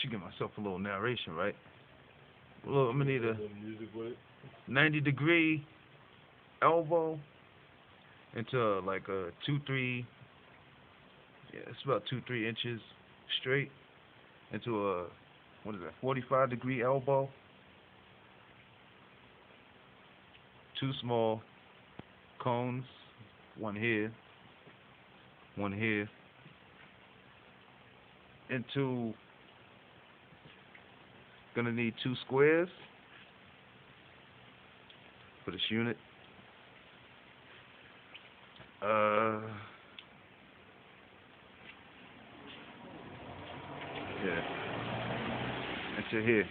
should give myself a little narration, right? Well, I'm gonna need a music with it. 90-degree elbow into like a 2-3. Yeah, it's about 2-3 inches straight into a, what is that? 45-degree elbow. Two small cones, one here, one here, into, gonna need 2 squares for this unit. Yeah, into here.